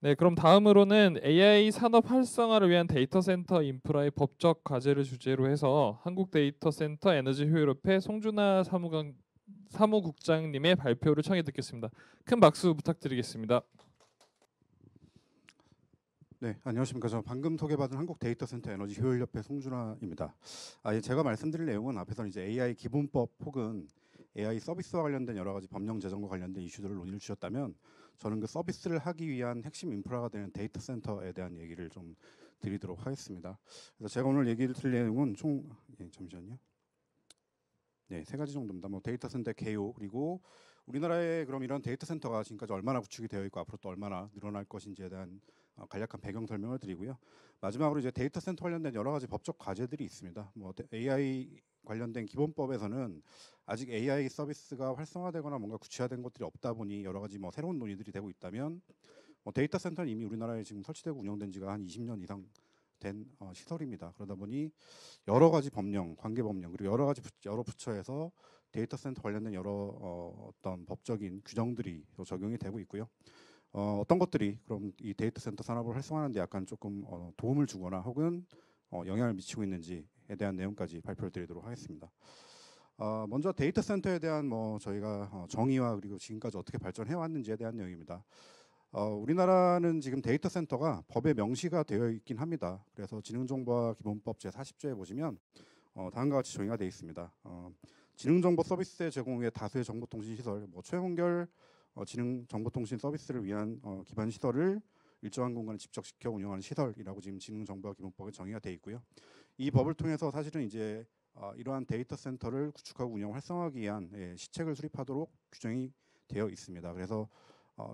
네, 그럼 다음으로는 AI 산업 활성화를 위한 데이터 센터 인프라의 법적 과제를 주제로 해서 한국 데이터 센터 에너지 효율협회 송준하 사무국장님의 발표를 청해 듣겠습니다. 큰 박수 부탁드리겠습니다. 네, 안녕하십니까. 저 방금 소개받은 한국 데이터센터 에너지 효율협회 송준하입니다. 제가 말씀드릴 내용은 앞에서 이제 AI 기본법 혹은 AI 서비스와 관련된 여러 가지 법령 제정과 관련된 이슈들을 논의를 주셨다면 저는 그 서비스를 하기 위한 핵심 인프라가 되는 데이터 센터에 대한 얘기를 좀 드리도록 하겠습니다. 그래서 제가 오늘 얘기를 드릴 내용은 총 잠시만요. 네, 세 가지 정도입니다. 뭐 데이터 센터 개요, 그리고 우리나라에 그럼 이런 데이터 센터가 지금까지 얼마나 구축이 되어 있고 앞으로 또 얼마나 늘어날 것인지에 대한 간략한 배경 설명을 드리고요. 마지막으로 이제 데이터 센터 관련된 여러 가지 법적 과제들이 있습니다. 뭐 AI 관련된 기본법에서는 아직 AI 서비스가 활성화되거나 뭔가 구체화된 것들이 없다 보니 여러 가지 뭐 새로운 논의들이 되고 있다면 데이터 센터는 이미 우리나라에 지금 설치되고 운영된 지가 한 20년 이상 된 시설입니다. 그러다 보니 여러 가지 법령, 관계 법령 그리고 여러 부처에서 데이터 센터 관련된 여러 어떤 법적인 규정들이 적용이 되고 있고요. 어떤 것들이 그럼 이 데이터 센터 산업을 활성화하는 데 약간 조금 도움을 주거나 혹은 영향을 미치고 있는지에 대한 내용까지 발표를 드리도록 하겠습니다. 먼저 데이터 센터에 대한 뭐 저희가 정의와 그리고 지금까지 어떻게 발전해 왔는지에 대한 내용입니다. 우리나라는 지금 데이터 센터가 법에 명시가 되어 있긴 합니다. 그래서 지능정보화기본법 제40조에 보시면 다음과 같이 정의가 되어 있습니다. 지능정보 서비스 제공 후에 다수의 정보통신시설, 뭐 최연결 지능정보통신 서비스를 위한 기반 시설을 일정한 공간에 집적시켜 운영하는 시설이라고 지금 지능정보화기본법에 정의가 되어 있고요. 이 법을 통해서 사실은 이제 이러한 데이터 센터를 구축하고 운영 활성화하기 위한 시책을 수립하도록 규정이 되어 있습니다. 그래서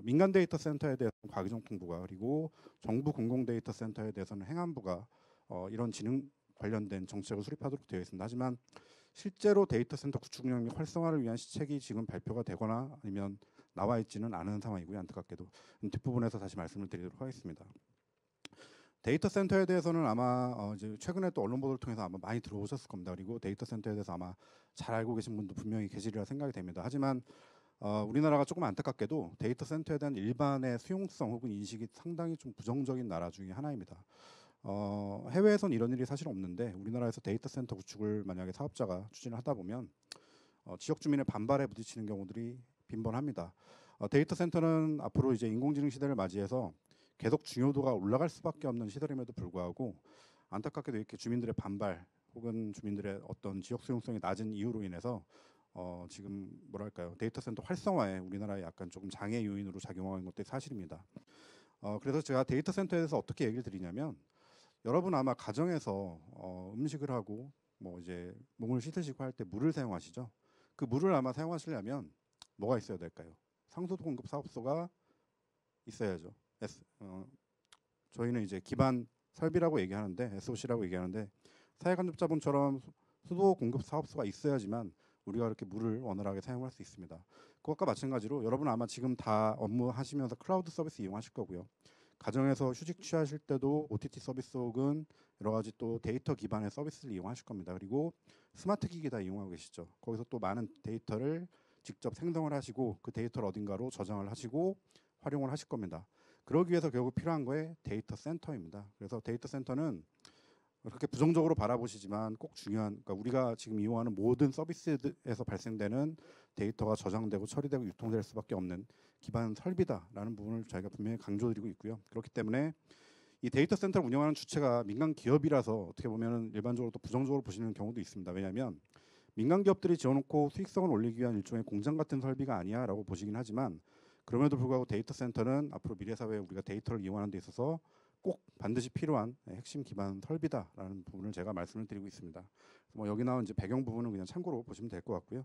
민간 데이터 센터에 대해서는 과기정통부가 그리고 정부 공공 데이터 센터에 대해서는 행안부가 이런 지능 관련된 정책을 수립하도록 되어 있습니다. 하지만 실제로 데이터 센터 구축 운영 및 활성화를 위한 시책이 지금 발표가 되거나 아니면 나와 있지는 않은 상황이고요. 안타깝게도 뒷부분에서 다시 말씀을 드리도록 하겠습니다. 데이터 센터에 대해서는 아마 이제 최근에 또 언론 보도를 통해서 아마 많이 들어오셨을 겁니다. 그리고 데이터 센터에 대해서 아마 잘 알고 계신 분도 분명히 계시리라 생각이 됩니다. 하지만 우리나라가 조금 안타깝게도 데이터 센터에 대한 일반의 수용성 혹은 인식이 상당히 좀 부정적인 나라 중에 하나입니다. 해외에선 이런 일이 사실 없는데 우리나라에서 데이터 센터 구축을 만약에 사업자가 추진을 하다 보면 지역 주민의 반발에 부딪히는 경우들이 빈번합니다. 데이터 센터는 앞으로 이제 인공지능 시대를 맞이해서 계속 중요도가 올라갈 수밖에 없는 시설임에도 불구하고 안타깝게도 이렇게 주민들의 반발 혹은 주민들의 어떤 지역 수용성이 낮은 이유로 인해서 지금 뭐랄까요 데이터 센터 활성화에 우리나라에 약간 조금 장애 요인으로 작용하는 것도 사실입니다. 그래서 제가 데이터 센터에 대해서 어떻게 얘기를 드리냐면 여러분 아마 가정에서 음식을 하고 뭐 이제 몸을 씻으시고 할 때 물을 사용하시죠. 그 물을 아마 사용하시려면 뭐가 있어야 될까요? 상수도 공급 사업소가 있어야죠. 저희는 이제 기반 설비라고 얘기하는데 SOC라고 얘기하는데 사회간접자본처럼 수도 공급 사업소가 있어야지만 우리가 이렇게 물을 원활하게 사용할 수 있습니다. 그것과 마찬가지로 여러분 아마 지금 다 업무하시면서 클라우드 서비스 이용하실 거고요. 가정에서 휴직 취하실 때도 OTT 서비스 혹은 여러 가지 또 데이터 기반의 서비스를 이용하실 겁니다. 그리고 스마트 기기 다 이용하고 계시죠. 거기서 또 많은 데이터를 직접 생성을 하시고 그 데이터를 어딘가로 저장을 하시고 활용을 하실 겁니다. 그러기 위해서 결국 필요한 거에 데이터 센터입니다. 그래서 데이터 센터는 그렇게 부정적으로 바라보시지만 꼭 중요한, 그러니까 우리가 지금 이용하는 모든 서비스에서 발생되는 데이터가 저장되고 처리되고 유통될 수밖에 없는 기반 설비다라는 부분을 저희가 분명히 강조드리고 있고요. 그렇기 때문에 이 데이터 센터를 운영하는 주체가 민간 기업이라서 어떻게 보면 일반적으로 또 부정적으로 보시는 경우도 있습니다. 왜냐하면 민간 기업들이 지어놓고 수익성을 올리기 위한 일종의 공장 같은 설비가 아니야라고 보시긴 하지만 그럼에도 불구하고 데이터 센터는 앞으로 미래 사회에 우리가 데이터를 이용하는 데 있어서 꼭 반드시 필요한 핵심 기반 설비다라는 부분을 제가 말씀을 드리고 있습니다. 뭐 여기 나온 이제 배경 부분은 그냥 참고로 보시면 될 것 같고요.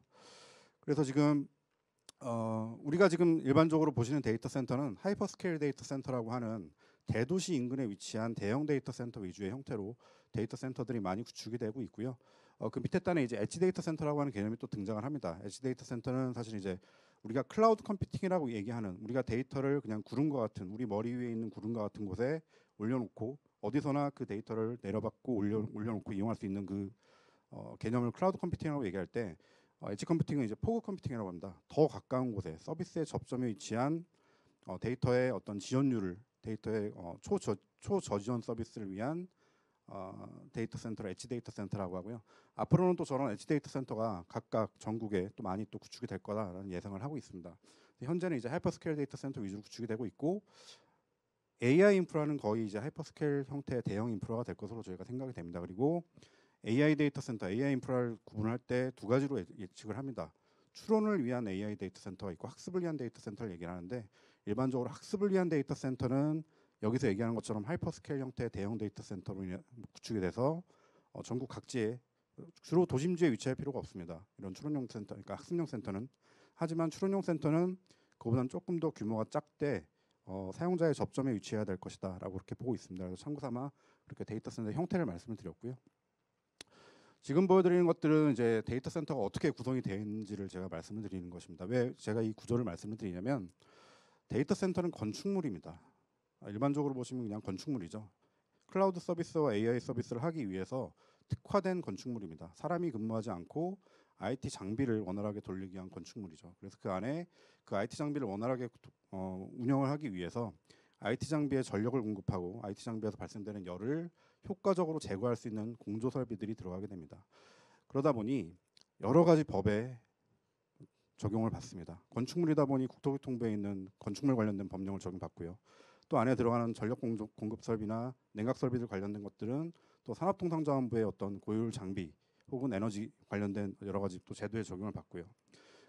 그래서 지금 우리가 지금 일반적으로 보시는 데이터 센터는 하이퍼스케일 데이터 센터라고 하는 대도시 인근에 위치한 대형 데이터 센터 위주의 형태로 데이터 센터들이 많이 구축이 되고 있고요. 그 밑에 단에 이제 엣지 데이터 센터라고 하는 개념이 또 등장을 합니다. 엣지 데이터 센터는 사실 이제 우리가 클라우드 컴퓨팅이라고 얘기하는 우리가 데이터를 그냥 구름과 같은 우리 머리 위에 있는 구름과 같은 곳에 올려놓고 어디서나 그 데이터를 내려받고 올려놓고 이용할 수 있는 그 개념을 클라우드 컴퓨팅이라고 얘기할 때 엣지 컴퓨팅은 이제 포그 컴퓨팅이라고 합니다. 더 가까운 곳에 서비스의 접점에 위치한 데이터의 어떤 지연율을 데이터의 초저지원 서비스를 위한 데이터 센터를 엣지 데이터 센터라고 하고요. 앞으로는 또 저런 엣지 데이터 센터가 각각 전국에 또 많이 또 구축이 될 거다라는 예상을 하고 있습니다. 현재는 이제 하이퍼스케일 데이터 센터 위주로 구축이 되고 있고 AI 인프라는 거의 이제 하이퍼스케일 형태의 대형 인프라가 될 것으로 저희가 생각이 됩니다. 그리고 AI 데이터 센터, AI 인프라를 구분할 때 두 가지로 예측을 합니다. 추론을 위한 AI 데이터 센터가 있고 학습을 위한 데이터 센터를 얘기를 하는데 일반적으로 학습을 위한 데이터 센터는 여기서 얘기하는 것처럼 하이퍼스케일 형태의 대형 데이터 센터로 구축이 돼서 전국 각지에 주로 도심지에 위치할 필요가 없습니다. 이런 추론용 센터, 그러니까 학습용 센터는. 하지만 추론용 센터는 그보다는 조금 더 규모가 작되 사용자의 접점에 위치해야 될 것이다라고 그렇게 보고 있습니다. 그래서 참고삼아 그렇게 데이터 센터 형태를 말씀을 드렸고요. 지금 보여드리는 것들은 이제 데이터 센터가 어떻게 구성이 되어 있는지를 제가 말씀을 드리는 것입니다. 왜 제가 이 구조를 말씀을 드리냐면 데이터 센터는 건축물입니다. 일반적으로 보시면 그냥 건축물이죠. 클라우드 서비스와 AI 서비스를 하기 위해서 특화된 건축물입니다. 사람이 근무하지 않고 IT 장비를 원활하게 돌리기 위한 건축물이죠. 그래서 그 안에 그 IT 장비를 원활하게 운영을 하기 위해서 IT 장비에 전력을 공급하고 IT 장비에서 발생되는 열을 효과적으로 제거할 수 있는 공조 설비들이 들어가게 됩니다. 그러다 보니 여러 가지 법에 적용을 받습니다. 건축물이다 보니 국토교통부에 있는 건축물 관련된 법령을 적용받고요. 또 안에 들어가는 전력 공급 설비나 냉각 설비들 관련된 것들은 또 산업통상자원부의 어떤 고효율 장비 혹은 에너지 관련된 여러 가지 또 제도에 적용을 받고요.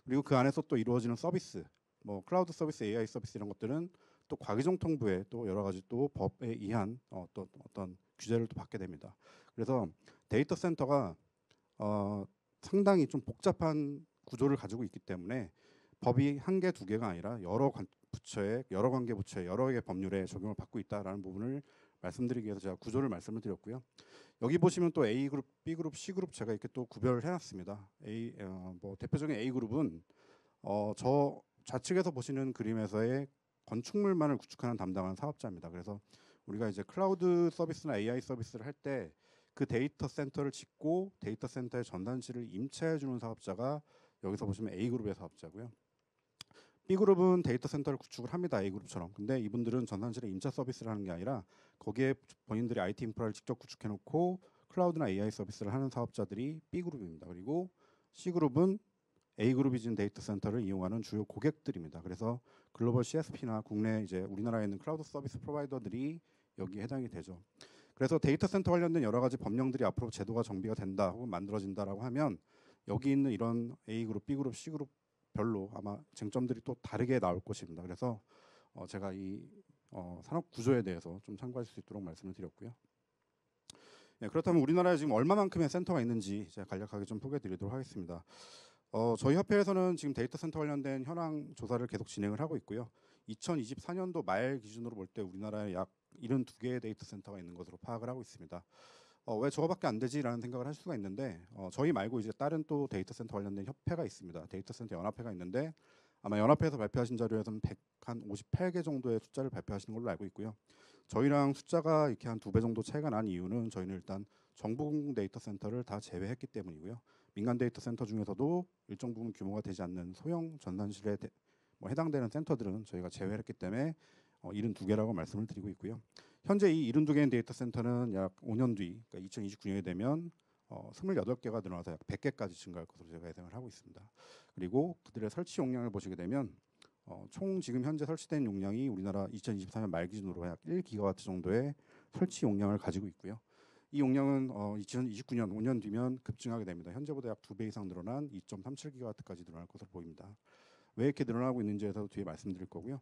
그리고 그 안에서 또 이루어지는 서비스, 뭐 클라우드 서비스, AI 서비스 이런 것들은 또 과기정통부의 또 여러 가지 또 법에 의한 또 어떤 규제를 또 받게 됩니다. 그래서 데이터 센터가 상당히 좀 복잡한 구조를 가지고 있기 때문에 법이 한 개, 두 개가 아니라 여러 부처의 여러 관계 부처의 여러 개의 법률에 적용을 받고 있다라는 부분을 말씀드리기 위해서 제가 구조를 말씀을 드렸고요. 여기 보시면 또 A 그룹, B 그룹, C 그룹 제가 이렇게 또 구별을 해놨습니다. 뭐 대표적인 A 그룹은 저 좌측에서 보시는 그림에서의 건축물만을 구축하는 담당하는 사업자입니다. 그래서 우리가 이제 클라우드 서비스나 AI 서비스를 할 때 그 데이터 센터를 짓고 데이터 센터의 전단지를 임차해 주는 사업자가 여기서 보시면 A 그룹의 사업자고요. B 그룹은 데이터 센터를 구축을 합니다. A 그룹처럼. 근데 이분들은 전산실의 임차 서비스를 하는 게 아니라 거기에 본인들이 IT 인프라를 직접 구축해 놓고 클라우드나 AI 서비스를 하는 사업자들이 B 그룹입니다. 그리고 C 그룹은 A 그룹이 지은 데이터 센터를 이용하는 주요 고객들입니다. 그래서 글로벌 CSP나 국내 이제 우리나라에 있는 클라우드 서비스 프로바이더들이 여기에 해당이 되죠. 그래서 데이터 센터 관련된 여러 가지 법령들이 앞으로 제도가 정비가 된다 혹은 만들어진다라고 하면 여기 있는 이런 A 그룹, B 그룹, C 그룹 별로 아마 쟁점들이 또 다르게 나올 것입니다. 그래서 제가 이 산업 구조에 대해서 좀 참고하실 수 있도록 말씀을 드렸고요. 예, 그렇다면 우리나라에 지금 얼마만큼의 센터가 있는지 제가 간략하게 좀 소개해드리도록 하겠습니다. 저희 협회에서는 지금 데이터 센터 관련된 현황 조사를 계속 진행을 하고 있고요. 2024년도 말 기준으로 볼 때 우리나라에 약 72개의 데이터 센터가 있는 것으로 파악을 하고 있습니다. 왜 저거밖에 안 되지라는 생각을 할 수가 있는데 저희 말고 이제 다른 또 데이터 센터 관련된 협회가 있습니다. 데이터 센터 연합회가 있는데 아마 연합회에서 발표하신 자료에서는 158개 정도의 숫자를 발표하시는 걸로 알고 있고요. 저희랑 숫자가 이렇게 한 2배 정도 차이가 난 이유는 저희는 일단 정부 공공 데이터 센터를 다 제외했기 때문이고요. 민간 데이터 센터 중에서도 일정 부분 규모가 되지 않는 소형 전산실에 해당되는 센터들은 저희가 제외했기 때문에 72개라고 말씀을 드리고 있고요. 현재 이 72개의 데이터 센터는 약 5년 뒤, 그러니까 2029년이 되면 28개가 늘어나서 약 100개까지 증가할 것으로 제가 예상을 하고 있습니다. 그리고 그들의 설치 용량을 보시게 되면 총 지금 현재 설치된 용량이 우리나라 2024년 말 기준으로 약 1기가와트 정도의 설치 용량을 가지고 있고요. 이 용량은 2029년 5년 뒤면 급증하게 됩니다. 현재보다 약 2배 이상 늘어난 2.37기가와트까지 늘어날 것으로 보입니다. 왜 이렇게 늘어나고 있는지에서 뒤에 말씀드릴 거고요.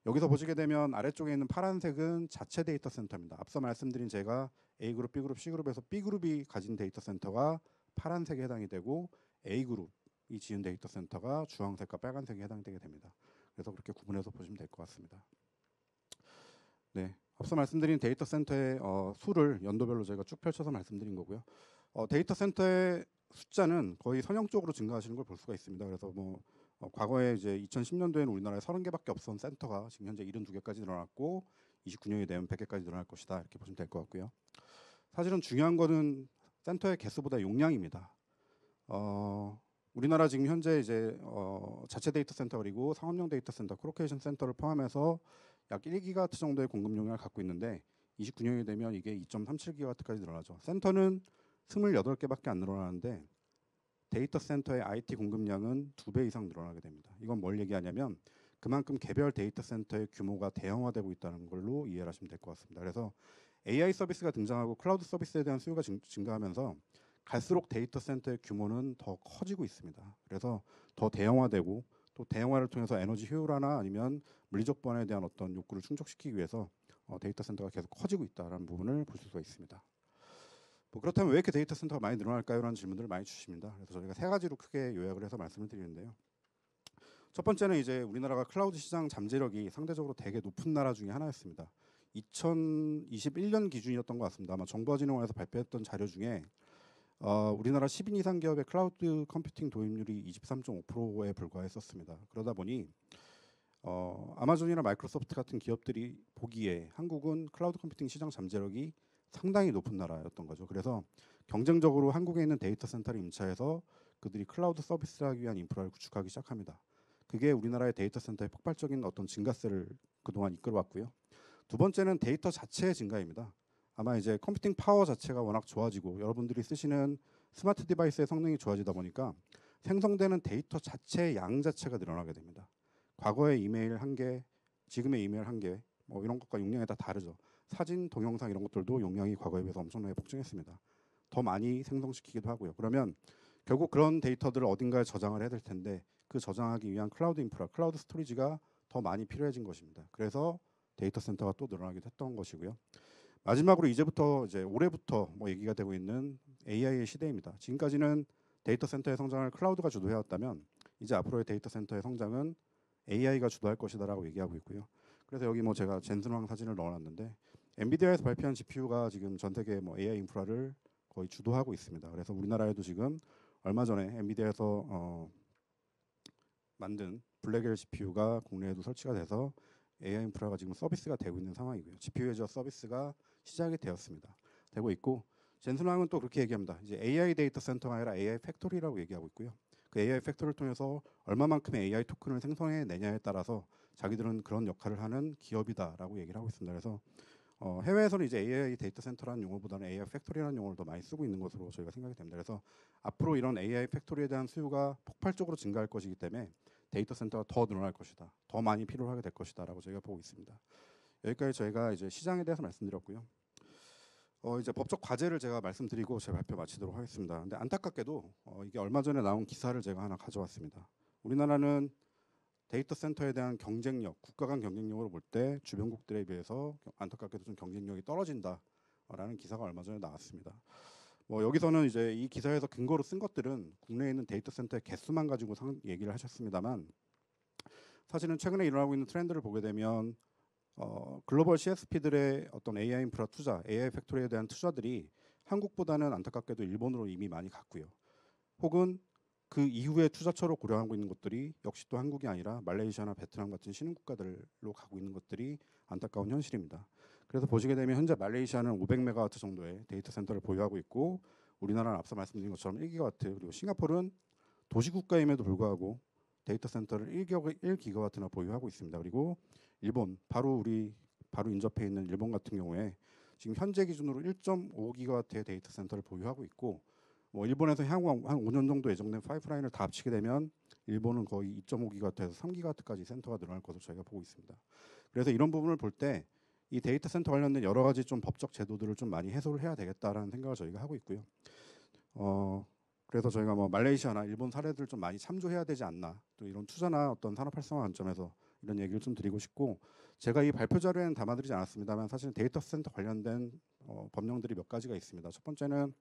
여기서 보시게 되면 아래쪽에 있는 파란색은 자체 데이터 센터입니다. 앞서 말씀드린 제가 A 그룹, B 그룹, C 그룹에서 B 그룹이 가진 데이터 센터가 파란색에 해당이 되고 A 그룹이 지은 데이터 센터가 주황색과 빨간색에 해당되게 됩니다. 그래서 그렇게 구분해서 보시면 될 것 같습니다. 네, 앞서 말씀드린 데이터 센터의 수를 연도별로 저희가 쭉 펼쳐서 말씀드린 거고요. 데이터 센터의 숫자는 거의 선형적으로 증가하시는 걸 볼 수가 있습니다. 그래서 과거에 이제 2010년도에는 우리나라에 30개밖에 없었던 센터가 지금 현재 72개까지 늘어났고 29년이 되면 100개까지 늘어날 것이다 이렇게 보시면 될 것 같고요. 사실은 중요한 거는 센터의 개수보다 용량입니다. 우리나라 지금 현재 이제 자체 데이터 센터 그리고 상업용 데이터 센터, 콜로케이션 센터를 포함해서 약 1기가와트 정도의 공급 용량을 갖고 있는데 29년이 되면 이게 2.37기가와트까지 늘어나죠. 센터는 28개밖에 안 늘어나는데 데이터 센터의 IT 공급량은 2배 이상 늘어나게 됩니다. 이건 뭘 얘기하냐면 그만큼 개별 데이터 센터의 규모가 대형화되고 있다는 걸로 이해를 하시면 될 것 같습니다. 그래서 AI 서비스가 등장하고 클라우드 서비스에 대한 수요가 증가하면서 갈수록 데이터 센터의 규모는 더 커지고 있습니다. 그래서 더 대형화되고 또 대형화를 통해서 에너지 효율화나 아니면 물리적 보안에 대한 어떤 욕구를 충족시키기 위해서 데이터 센터가 계속 커지고 있다는 부분을 볼 수가 있습니다. 뭐 그렇다면 왜 이렇게 데이터 센터가 많이 늘어날까요? 라는 질문들을 많이 주십니다. 그래서 저희가 세 가지로 크게 요약을 해서 말씀을 드리는데요. 첫 번째는 이제 우리나라가 클라우드 시장 잠재력이 상대적으로 되게 높은 나라 중에 하나였습니다. 2021년 기준이었던 것 같습니다. 아마 정보진흥원에서 발표했던 자료 중에 우리나라 10인 이상 기업의 클라우드 컴퓨팅 도입률이 23.5%에 불과했었습니다. 그러다 보니 아마존이나 마이크로소프트 같은 기업들이 보기에 한국은 클라우드 컴퓨팅 시장 잠재력이 상당히 높은 나라였던 거죠. 그래서 경쟁적으로 한국에 있는 데이터 센터를 임차해서 그들이 클라우드 서비스를 하기 위한 인프라를 구축하기 시작합니다. 그게 우리나라의 데이터 센터의 폭발적인 어떤 증가세를 그동안 이끌어왔고요. 두 번째는 데이터 자체의 증가입니다. 아마 이제 컴퓨팅 파워 자체가 워낙 좋아지고 여러분들이 쓰시는 스마트 디바이스의 성능이 좋아지다 보니까 생성되는 데이터 자체의 양 자체가 늘어나게 됩니다. 과거의 이메일 한 개, 지금의 이메일 한 개, 뭐 이런 것과 용량이 다 다르죠. 사진, 동영상 이런 것들도 용량이 과거에 비해서 엄청나게 폭증했습니다. 더 많이 생성시키기도 하고요. 그러면 결국 그런 데이터들을 어딘가에 저장을 해야 될 텐데 그 저장하기 위한 클라우드 인프라, 클라우드 스토리지가 더 많이 필요해진 것입니다. 그래서 데이터 센터가 또 늘어나기도 했던 것이고요. 마지막으로 이제부터 이제 올해부터 뭐 얘기가 되고 있는 AI의 시대입니다. 지금까지는 데이터 센터의 성장을 클라우드가 주도해왔다면 이제 앞으로의 데이터 센터의 성장은 AI가 주도할 것이다라고 얘기하고 있고요. 그래서 여기 뭐 제가 젠슨왕 사진을 넣어놨는데 엔비디아에서 발표한 GPU가 지금 전 세계 뭐 AI 인프라를 거의 주도하고 있습니다. 그래서 우리나라에도 지금 얼마 전에 엔비디아에서 만든 블랙엘 GPU가 국내에도 설치가 돼서 AI 인프라가 지금 서비스가 되고 있는 상황이고요. GPU 애저 서비스가 시작이 되고 있고 젠슨왕은 또 그렇게 얘기합니다. 이제 AI 데이터 센터가 아니라 AI 팩토리라고 얘기하고 있고요. 그 AI 팩토리를 통해서 얼마만큼의 AI 토큰을 생성해내냐에 따라서 자기들은 그런 역할을 하는 기업이다라고 얘기를 하고 있습니다. 그래서 해외에서는 이제 AI 데이터 센터라는 용어보다는 AI 팩토리라는 용어를 더 많이 쓰고 있는 것으로 저희가 생각이 됩니다. 그래서 앞으로 이런 AI 팩토리에 대한 수요가 폭발적으로 증가할 것이기 때문에 데이터 센터가 더 늘어날 것이다. 더 많이 필요하게 될 것이다라고 저희가 보고 있습니다. 여기까지 저희가 이제 시장에 대해서 말씀드렸고요. 이제 법적 과제를 제가 말씀드리고 제 발표 마치도록 하겠습니다. 근데 안타깝게도 이게 얼마 전에 나온 기사를 제가 하나 가져왔습니다. 우리나라는 데이터 센터에 대한 경쟁력, 국가 간 경쟁력으로 볼 때 주변국들에 비해서 안타깝게도 좀 경쟁력이 떨어진다라는 기사가 얼마 전에 나왔습니다. 뭐 여기서는 이제 이 기사에서 근거로 쓴 것들은 국내에 있는 데이터 센터의 개수만 가지고 얘기를 하셨습니다만 사실은 최근에 일어나고 있는 트렌드를 보게 되면 글로벌 CSP들의 어떤 AI 인프라 투자, AI 팩토리에 대한 투자들이 한국보다는 안타깝게도 일본으로 이미 많이 갔고요. 혹은 그 이후에 투자처로 고려하고 있는 것들이 역시 또 한국이 아니라 말레이시아나 베트남 같은 신흥국가들로 가고 있는 것들이 안타까운 현실입니다. 그래서 보시게 되면 현재 말레이시아는 500메가와트 정도의 데이터 센터를 보유하고 있고 우리나라는 앞서 말씀드린 것처럼 1기가와트 그리고 싱가포르는 도시국가임에도 불구하고 데이터 센터를 1기가와트나 보유하고 있습니다. 그리고 일본 바로 인접해 있는 일본 같은 경우에 지금 현재 기준으로 1.5기가와트의 데이터 센터를 보유하고 있고 뭐 일본에서 향후 한 5년 정도 예정된 파이프라인을 다 합치게 되면 일본은 거의 2.5기가와트에서 3기가와트까지 센터가 늘어날 것으로 저희가 보고 있습니다. 그래서 이런 부분을 볼 때 이 데이터 센터 관련된 여러 가지 좀 법적 제도들을 좀 많이 해소를 해야 되겠다라는 생각을 저희가 하고 있고요. 그래서 저희가 뭐 말레이시아나 일본 사례들 좀 많이 참조해야 되지 않나 또 이런 투자나 어떤 산업 활성화 관점에서 이런 얘기를 좀 드리고 싶고 제가 이 발표 자료에는 담아드리지 않았습니다만 사실 데이터 센터 관련된 법령들이 몇 가지가 있습니다. 첫 번째는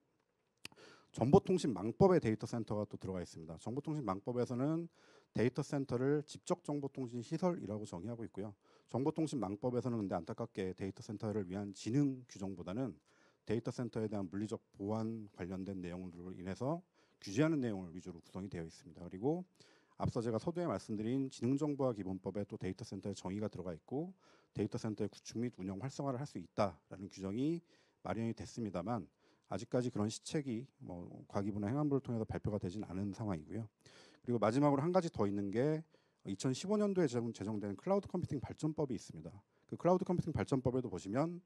정보통신망법의 데이터 센터가 또 들어가 있습니다. 정보통신망법에서는 데이터 센터를 직접정보통신 시설이라고 정의하고 있고요. 정보통신망법에서는 근데 안타깝게 데이터 센터를 위한 지능 규정보다는 데이터 센터에 대한 물리적 보안 관련된 내용으로 인해서 규제하는 내용을 위주로 구성이 되어 있습니다. 그리고 앞서 제가 서두에 말씀드린 지능정보화 기본법에 또 데이터 센터의 정의가 들어가 있고 데이터 센터의 구축 및 운영 활성화를 할 수 있다라는 규정이 마련이 됐습니다만 아직까지 그런 시책이 뭐 과기부나 행안부를 통해서 발표가 되진 않은 상황이고요. 그리고 마지막으로 한 가지 더 있는 게 2015년도에 제정된 클라우드 컴퓨팅 발전법이 있습니다. 그 클라우드 컴퓨팅 발전법에도 보시면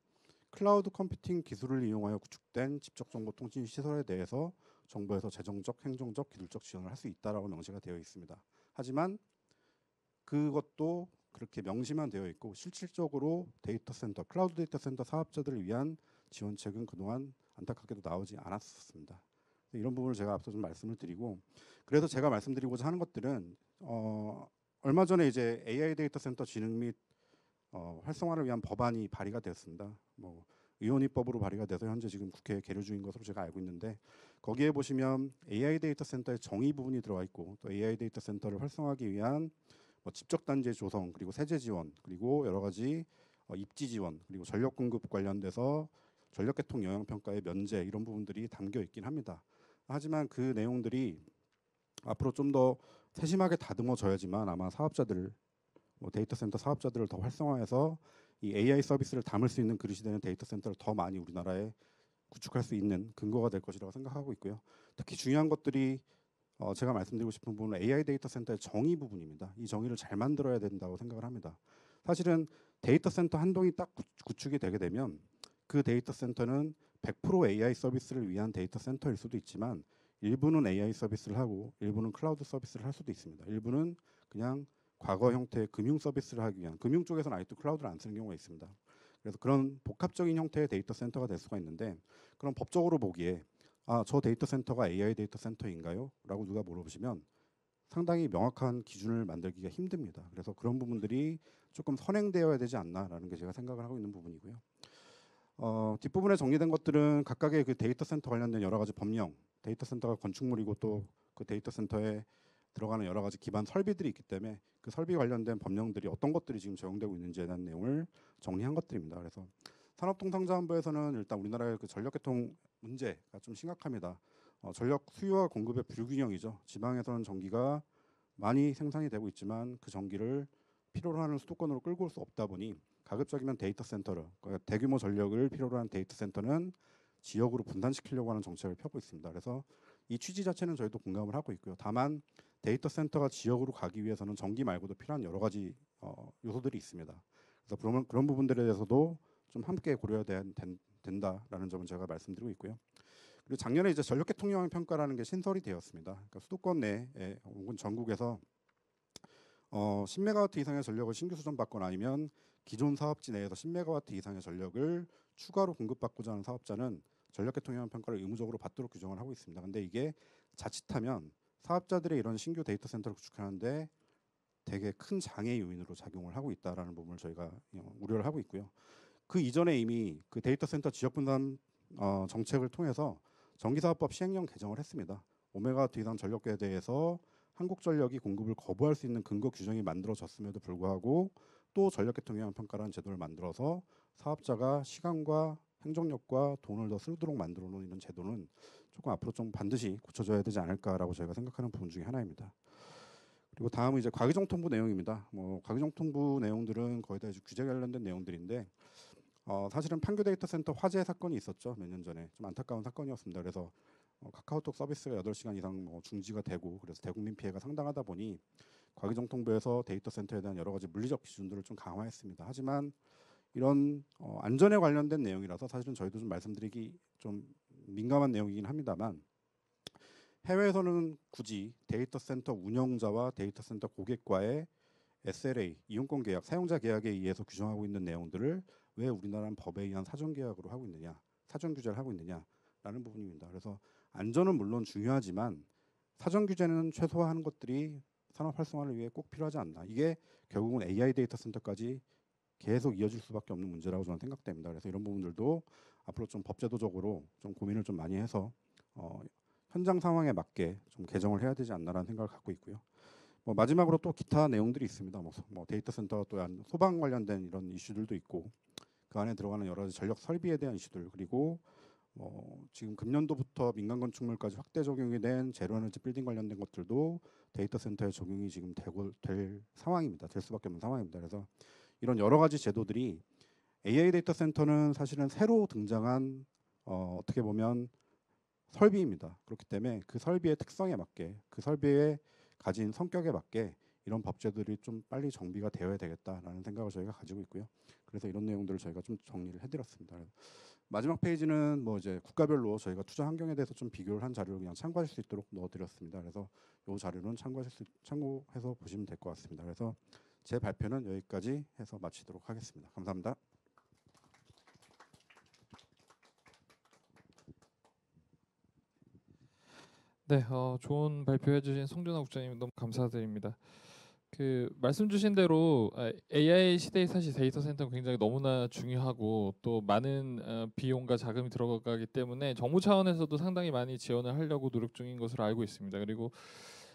클라우드 컴퓨팅 기술을 이용하여 구축된 집적 정보 통신 시설에 대해서 정부에서 재정적, 행정적, 기술적 지원을 할 수 있다라고 명시가 되어 있습니다. 하지만 그것도 그렇게 명시만 되어 있고 실질적으로 데이터 센터, 클라우드 데이터 센터 사업자들을 위한 지원책은 그동안 안타깝게도 나오지 않았습니다. 이런 부분을 제가 앞서 좀 말씀을 드리고, 그래서 제가 말씀드리고자 하는 것들은 얼마 전에 이제 AI 데이터 센터 진흥 및 활성화를 위한 법안이 발의가 되었습니다. 뭐 의원입법으로 발의가 돼서 현재 지금 국회에 계류 중인 것으로 제가 알고 있는데, 거기에 보시면 AI 데이터 센터의 정의 부분이 들어가 있고, 또 AI 데이터 센터를 활성화하기 위한 뭐 집적 단지 조성, 그리고 세제 지원, 그리고 여러 가지 입지 지원, 그리고 전력 공급 관련돼서 전력 계통 영향 평가의 면제, 이런 부분들이 담겨 있긴 합니다. 하지만 그 내용들이 앞으로 좀 더 세심하게 다듬어져야지만 아마 사업자들, 뭐 데이터 센터 사업자들을 더 활성화해서 이 AI 서비스를 담을 수 있는 그릇이 되는 데이터 센터를 더 많이 우리나라에 구축할 수 있는 근거가 될 것이라고 생각하고 있고요. 특히 중요한 것들이 제가 말씀드리고 싶은 부분은 AI 데이터 센터의 정의 부분입니다. 이 정의를 잘 만들어야 된다고 생각을 합니다. 사실은 데이터 센터 한 동이 딱 구축이 되게 되면 그 데이터 센터는 100% AI 서비스를 위한 데이터 센터일 수도 있지만, 일부는 AI 서비스를 하고 일부는 클라우드 서비스를 할 수도 있습니다. 일부는 그냥 과거 형태의 금융 서비스를 하기 위한, 금융 쪽에서는 아직도 클라우드를 안 쓰는 경우가 있습니다. 그래서 그런 복합적인 형태의 데이터 센터가 될 수가 있는데, 그럼 법적으로 보기에 저 데이터 센터가 AI 데이터 센터인가요? 라고 누가 물어보시면 상당히 명확한 기준을 만들기가 힘듭니다. 그래서 그런 부분들이 조금 선행되어야 되지 않나라는 게 제가 생각을 하고 있는 부분이고요. 뒷부분에 정리된 것들은 각각의 그 데이터 센터 관련된 여러 가지 법령, 데이터 센터가 건축물이고 또 그 데이터 센터에 들어가는 여러 가지 기반 설비들이 있기 때문에 그 설비 관련된 법령들이 어떤 것들이 지금 적용되고 있는지에 대한 내용을 정리한 것들입니다. 그래서 산업통상자원부에서는 일단 우리나라의 그 전력계통 문제가 좀 심각합니다. 전력 수요와 공급의 불균형이죠. 지방에서는 전기가 많이 생산이 되고 있지만 그 전기를 필요로 하는 수도권으로 끌고 올 수 없다 보니 가급적이면 데이터 센터를, 그러니까 대규모 전력을 필요로 하는 데이터 센터는 지역으로 분산시키려고 하는 정책을 펴고 있습니다. 그래서 이 취지 자체는 저희도 공감을 하고 있고요. 다만 데이터 센터가 지역으로 가기 위해서는 전기 말고도 필요한 여러 가지 요소들이 있습니다. 그래서 그런 부분들에 대해서도 좀 함께 고려해야 된다라는 점은 제가 말씀드리고 있고요. 그리고 작년에 이제 전력계통 영향 평가라는 게 신설이 되었습니다. 그러니까 수도권 내에 혹은 전국에서 10메가와트 이상의 전력을 신규 수정받거나 아니면 기존 사업지 내에서 10메가와트 이상의 전력을 추가로 공급받고자 하는 사업자는 전력계통 영향 평가를 의무적으로 받도록 규정을 하고 있습니다. 근데 이게 자칫하면 사업자들의 이런 신규 데이터 센터를 구축하는데 되게 큰 장애 요인으로 작용을 하고 있다라는 부분을 저희가 우려를 하고 있고요. 그 이전에 이미 그 데이터 센터 지역 분산 정책을 통해서 전기사업법 시행령 개정을 했습니다. 5메가와트 이상 전력계에 대해서 한국전력이 공급을 거부할 수 있는 근거 규정이 만들어졌음에도 불구하고 또 전력계통 영향 평가라는 제도를 만들어서 사업자가 시간과 행정력과 돈을 더 쓰도록 만들어 놓은 이런 제도는 조금 앞으로 좀 반드시 고쳐져야 되지 않을까라고 저희가 생각하는 부분 중에 하나입니다. 그리고 다음은 이제 과기정통부 내용입니다. 뭐 과기정통부 내용들은 거의 다 이제 규제 관련된 내용들인데, 사실은 판교 데이터 센터 화재 사건이 있었죠. 몇 년 전에 좀 안타까운 사건이었습니다. 그래서 카카오톡 서비스가 8시간 이상 중지가 되고, 그래서 대국민 피해가 상당하다 보니 과기정통부에서 데이터 센터에 대한 여러 가지 물리적 기준들을 좀 강화했습니다. 하지만 이런 안전에 관련된 내용이라서 사실은 저희도 좀 말씀드리기 좀 민감한 내용이긴 합니다만, 해외에서는 굳이 데이터 센터 운영자와 데이터 센터 고객과의 SLA, 이용권 계약, 사용자 계약에 의해서 규정하고 있는 내용들을 왜 우리나라는 법에 의한 사전 계약으로 하고 있느냐, 사전 규제를 하고 있느냐라는 부분입니다. 그래서 안전은 물론 중요하지만 사전 규제는 최소화하는 것들이 산업 활성화를 위해 꼭 필요하지 않나. 이게 결국은 AI 데이터 센터까지 계속 이어질 수밖에 없는 문제라고 저는 생각됩니다. 그래서 이런 부분들도 앞으로 좀 법제도적으로 좀 고민을 좀 많이 해서 현장 상황에 맞게 좀 개정을 해야 되지 않나라는 생각을 갖고 있고요. 뭐 마지막으로 또 기타 내용들이 있습니다. 뭐 데이터 센터 또한 소방 관련된 이런 이슈들도 있고, 그 안에 들어가는 여러 가지 전력 설비에 대한 이슈들, 그리고 지금 금년도부터 민간 건축물까지 확대 적용이 된 제로 에너지 빌딩 관련된 것들도 데이터 센터에 적용이 지금 될 상황입니다. 될 수밖에 없는 상황입니다. 그래서 이런 여러 가지 제도들이 AI 데이터 센터는 사실은 새로 등장한 어떻게 보면 설비입니다. 그렇기 때문에 그 설비의 특성에 맞게, 그 설비의 가진 성격에 맞게 이런 법제들이 좀 빨리 정비가 되어야 되겠다라는 생각을 저희가 가지고 있고요. 그래서 이런 내용들을 저희가 좀 정리를 해드렸습니다. 마지막 페이지는 뭐 이제 국가별로 저희가 투자 환경에 대해서 좀 비교를 한 자료를 그냥 참고하실 수 있도록 넣어드렸습니다. 그래서 이 자료는 참고해서 보시면 될 것 같습니다. 그래서 제 발표는 여기까지 해서 마치도록 하겠습니다. 감사합니다. 네, 좋은 발표해주신 송준호 국장님 너무 감사드립니다. 말씀 주신 대로 AI 시대에 사실 데이터 센터는 굉장히 너무나 중요하고 또 많은 비용과 자금이 들어가기 때문에 정부 차원에서도 상당히 많이 지원을 하려고 노력 중인 것으로 알고 있습니다. 그리고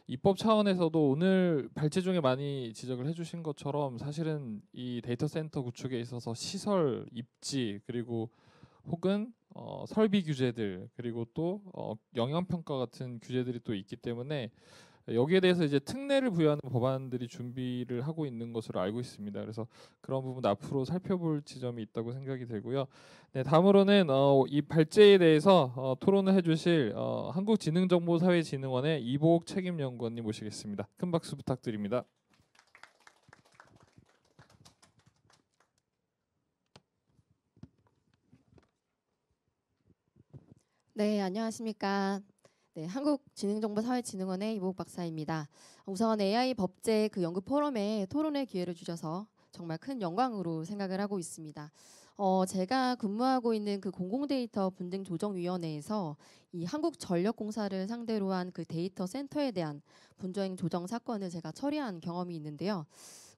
입법 차원에서도 오늘 발제 중에 많이 지적을 해주신 것처럼 사실은 이 데이터 센터 구축에 있어서 시설, 입지 그리고 혹은 설비 규제들 그리고 또 영향 평가 같은 규제들이 또 있기 때문에 여기에 대해서 이제 특례를 부여하는 법안들이 준비를 하고 있는 것으로 알고 있습니다. 그래서 그런 부분 앞으로 살펴볼 지점이 있다고 생각이 되고요. 네, 다음으로는 이 발제에 대해서 토론을 해주실 한국지능정보사회진흥원의 이보옥 책임연구원님 모시겠습니다. 큰 박수 부탁드립니다. 네, 안녕하십니까. 네, 한국지능정보사회진흥원의 이보옥 박사입니다. 우선 AI 법제 연구 포럼에 토론의 기회를 주셔서 정말 큰 영광으로 생각을 하고 있습니다. 제가 근무하고 있는 공공데이터 분쟁조정위원회에서 이 한국전력공사를 상대로 한 데이터 센터에 대한 분쟁 조정 사건을 제가 처리한 경험이 있는데요.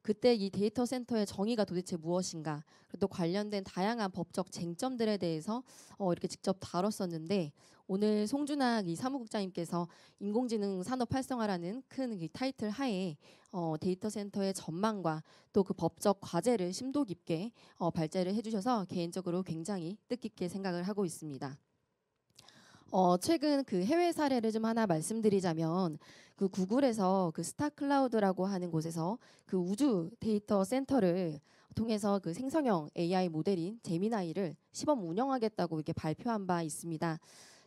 그때 이 데이터 센터의 정의가 도대체 무엇인가, 또 관련된 다양한 법적 쟁점들에 대해서 이렇게 직접 다뤘었는데, 오늘 송준학 이 사무국장님께서 인공지능 산업 활성화라는 큰 타이틀 하에 데이터 센터의 전망과 또 법적 과제를 심도 깊게 발제를 해주셔서 개인적으로 굉장히 뜻깊게 생각을 하고 있습니다. 최근 해외 사례를 좀 하나 말씀드리자면 구글에서 스타클라우드라고 하는 곳에서 우주 데이터 센터를 통해서 생성형 AI 모델인 제미나이를 시범 운영하겠다고 이렇게 발표한 바 있습니다.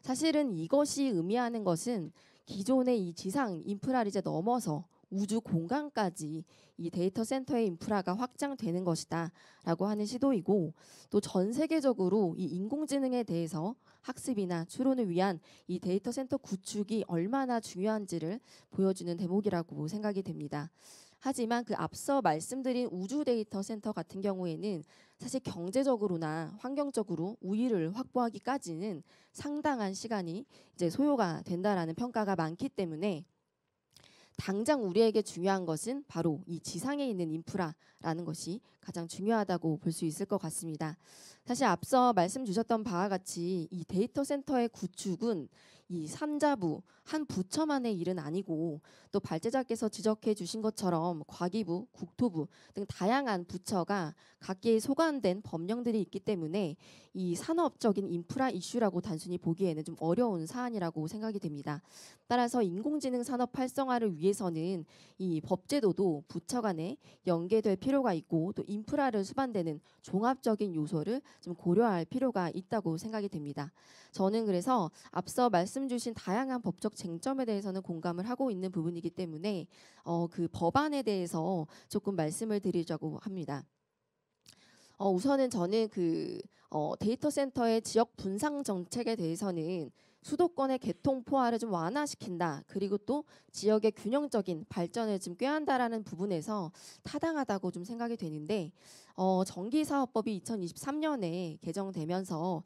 사실은 이것이 의미하는 것은 기존의 이 지상 인프라를 이제 넘어서 우주 공간까지 이 데이터 센터의 인프라가 확장되는 것이다 라고 하는 시도이고, 또 전 세계적으로 이 인공지능에 대해서 학습이나 추론을 위한 이 데이터 센터 구축이 얼마나 중요한지를 보여주는 대목이라고 생각이 됩니다. 하지만 앞서 말씀드린 우주 데이터 센터 같은 경우에는 사실 경제적으로나 환경적으로 우위를 확보하기까지는 상당한 시간이 이제 소요가 된다라는 평가가 많기 때문에 당장 우리에게 중요한 것은 바로 이 지상에 있는 인프라라는 것이 가장 중요하다고 볼 수 있을 것 같습니다. 사실 앞서 말씀 주셨던 바와 같이 이 데이터 센터의 구축은 이 산자부 한 부처만의 일은 아니고, 또 발제자께서 지적해 주신 것처럼 과기부, 국토부 등 다양한 부처가 각기의 소관된 법령들이 있기 때문에 이 산업적인 인프라 이슈라고 단순히 보기에는 좀 어려운 사안이라고 생각이 됩니다. 따라서 인공지능 산업 활성화를 위해서는 이 법제도도 부처 간에 연계될 필요가 있고, 또 인프라를 수반되는 종합적인 요소를 좀 고려할 필요가 있다고 생각이 됩니다. 저는 그래서 앞서 말씀 주신 다양한 법적 쟁점에 대해서는 공감을 하고 있는 부분이기 때문에 법안에 대해서 조금 말씀을 드리자고 합니다. 우선은 저는 데이터 센터의 지역 분산 정책에 대해서는 수도권의 개통 포화를 좀 완화시킨다, 그리고 또 지역의 균형적인 발전을 좀 꾀한다라는 부분에서 타당하다고 좀 생각이 되는데, 전기사업법이 2023년에 개정되면서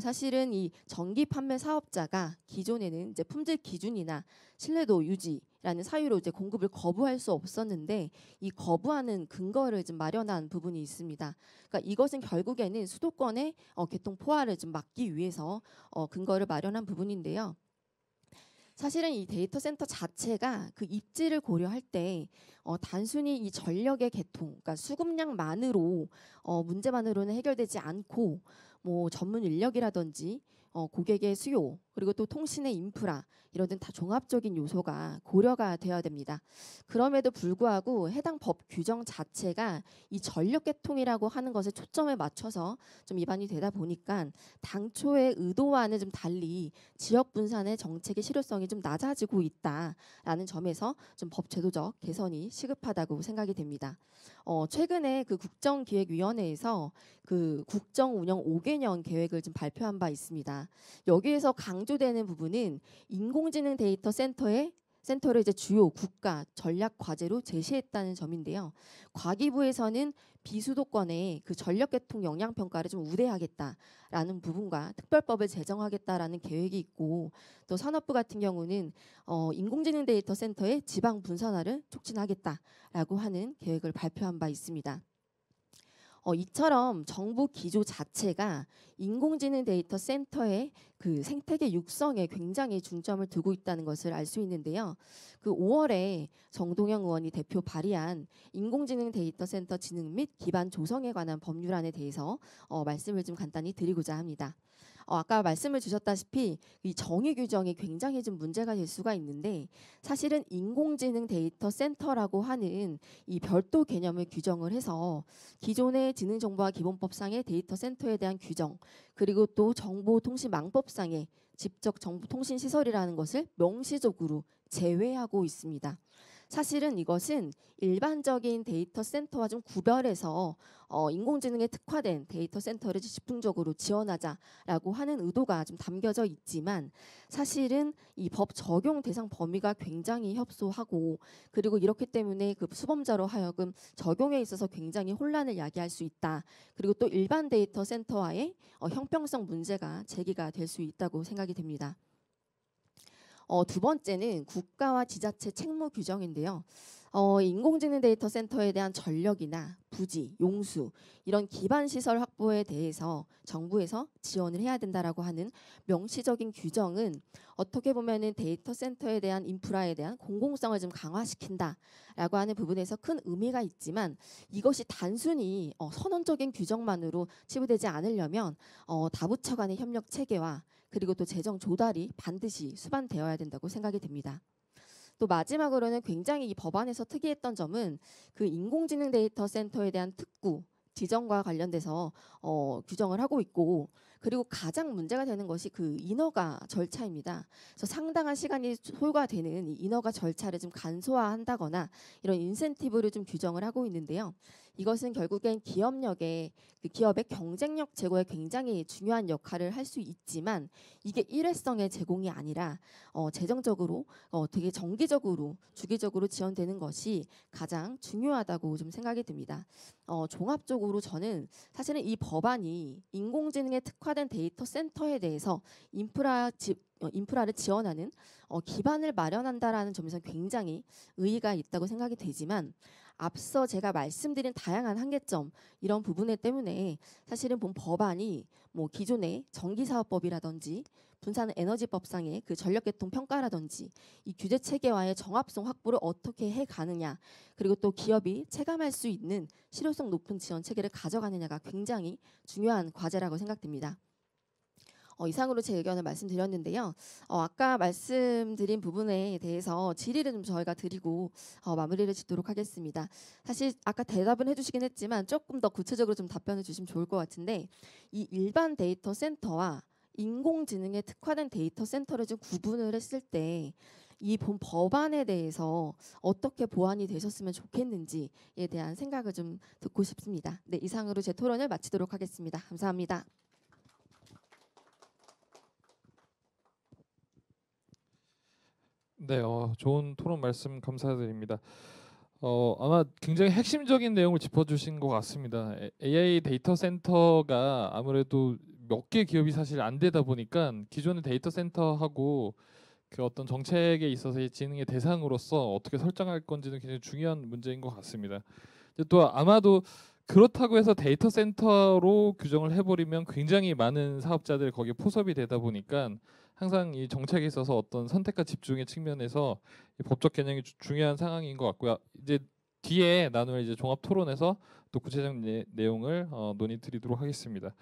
사실은 이 전기 판매 사업자가 기존에는 이제 품질 기준이나 신뢰도 유지라는 사유로 이제 공급을 거부할 수 없었는데, 이 거부하는 근거를 좀 마련한 부분이 있습니다. 그러니까 이것은 결국에는 수도권의 개통 포화를 좀 막기 위해서 근거를 마련한 부분인데요. 사실은 이 데이터 센터 자체가 입지를 고려할 때 단순히 이 전력의 개통, 그러니까 수급량만으로 문제만으로는 해결되지 않고, 뭐 전문 인력이라든지 고객의 수요, 그리고 또 통신의 인프라 이런 등 다 종합적인 요소가 고려가 되어야 됩니다. 그럼에도 불구하고 해당 법 규정 자체가 이 전력계통이라고 하는 것에 초점을 맞춰서 좀 위반이 되다 보니까 당초의 의도와는 좀 달리 지역 분산의 정책의 실효성이 좀 낮아지고 있다라는 점에서 좀 법 제도적 개선이 시급하다고 생각이 됩니다. 최근에 그 국정기획위원회에서 그 국정운영 5개년 계획을 좀 발표한 바 있습니다. 여기에서 강조되는 부분은 인공지능 데이터 센터를 이제 주요 국가 전략 과제로 제시했다는 점인데요. 과기부에서는 비수도권의 그 전력계통 영향 평가를 좀 우대하겠다라는 부분과 특별법을 제정하겠다라는 계획이 있고, 또 산업부 같은 경우는 인공지능 데이터 센터의 지방 분산화를 촉진하겠다라고 하는 계획을 발표한 바 있습니다. 이처럼 정부 기조 자체가 인공지능 데이터 센터의 그 생태계 육성에 굉장히 중점을 두고 있다는 것을 알 수 있는데요. 그 5월에 정동영 의원이 대표 발의한 인공지능 데이터 센터 진흥 및 기반 조성에 관한 법률안에 대해서 말씀을 좀 간단히 드리고자 합니다. 아까 말씀을 주셨다시피 이 정의 규정이 굉장히 좀 문제가 될 수가 있는데, 사실은 인공지능 데이터 센터라고 하는 이 별도 개념을 규정을 해서 기존의 지능정보화 기본법상의 데이터 센터에 대한 규정, 그리고 또 정보통신망법상의 집적 정보통신시설이라는 것을 명시적으로 제외하고 있습니다. 사실은 이것은 일반적인 데이터 센터와 좀 구별해서 인공지능에 특화된 데이터 센터를 집중적으로 지원하자라고 하는 의도가 좀 담겨져 있지만, 사실은 이 법 적용 대상 범위가 굉장히 협소하고, 그리고 이렇기 때문에 그 수범자로 하여금 적용에 있어서 굉장히 혼란을 야기할 수 있다. 그리고 또 일반 데이터 센터와의 형평성 문제가 제기가 될 수 있다고 생각이 됩니다. 두 번째는 국가와 지자체 책무 규정인데요. 인공지능 데이터 센터에 대한 전력이나 부지, 용수 이런 기반 시설 확보에 대해서 정부에서 지원을 해야 된다라고 하는 명시적인 규정은 어떻게 보면은 데이터 센터에 대한 인프라에 대한 공공성을 좀 강화시킨다라고 하는 부분에서 큰 의미가 있지만, 이것이 단순히 선언적인 규정만으로 치부되지 않으려면 다부처 간의 협력 체계와 그리고 또 재정 조달이 반드시 수반되어야 된다고 생각이 됩니다. 또 마지막으로는 굉장히 이 법안에서 특이했던 점은 그 인공지능 데이터 센터에 대한 특구 지정과 관련돼서 규정을 하고 있고, 그리고 가장 문제가 되는 것이 그 인허가 절차입니다. 그래서 상당한 시간이 소요가 되는 이 인허가 절차를 좀 간소화한다거나 이런 인센티브를 좀 규정을 하고 있는데요. 이것은 결국엔 기업의 경쟁력 제고에 굉장히 중요한 역할을 할 수 있지만, 이게 일회성의 제공이 아니라 재정적으로 되게 정기적으로 주기적으로 지원되는 것이 가장 중요하다고 좀 생각이 듭니다. 종합적으로 저는 사실은 이 법안이 인공지능에 특화된 데이터 센터에 대해서 인프라를 지원하는 기반을 마련한다라는 점에서 굉장히 의의가 있다고 생각이 되지만, 앞서 제가 말씀드린 다양한 한계점 이런 부분 때문에 사실은 본 법안이 뭐 기존의 전기사업법이라든지 분산에너지법상의 그 전력계통 평가라든지 이 규제 체계와의 정합성 확보를 어떻게 해 가느냐, 그리고 또 기업이 체감할 수 있는 실효성 높은 지원 체계를 가져가느냐가 굉장히 중요한 과제라고 생각됩니다. 이상으로 제 의견을 말씀드렸는데요. 아까 말씀드린 부분에 대해서 질의를 좀 저희가 드리고 마무리를 짓도록 하겠습니다. 사실 아까 대답은 해주시긴 했지만 조금 더 구체적으로 좀 답변을 주시면 좋을 것 같은데, 이 일반 데이터 센터와 인공지능에 특화된 데이터 센터를 좀 구분을 했을 때 이 본 법안에 대해서 어떻게 보완이 되셨으면 좋겠는지에 대한 생각을 좀 듣고 싶습니다. 네, 이상으로 제 토론을 마치도록 하겠습니다. 감사합니다. 네, 좋은 토론 말씀 감사드립니다. 아마 굉장히 핵심적인 내용을 짚어주신 것 같습니다. AI 데이터 센터가 아무래도 몇 개 기업이 사실 안 되다 보니까 기존의 데이터 센터하고 그 어떤 정책에 있어서의 지능의 대상으로서 어떻게 설정할 건지는 굉장히 중요한 문제인 것 같습니다. 또 아마도 그렇다고 해서 데이터 센터로 규정을 해버리면 굉장히 많은 사업자들이 거기에 포섭이 되다 보니까 항상 이 정책에 있어서 어떤 선택과 집중의 측면에서 이 법적 개념이 중요한 상황인 것 같고요. 이제 뒤에 나눌 이제 종합 토론에서 또 구체적 내용을 논의 드리도록 하겠습니다.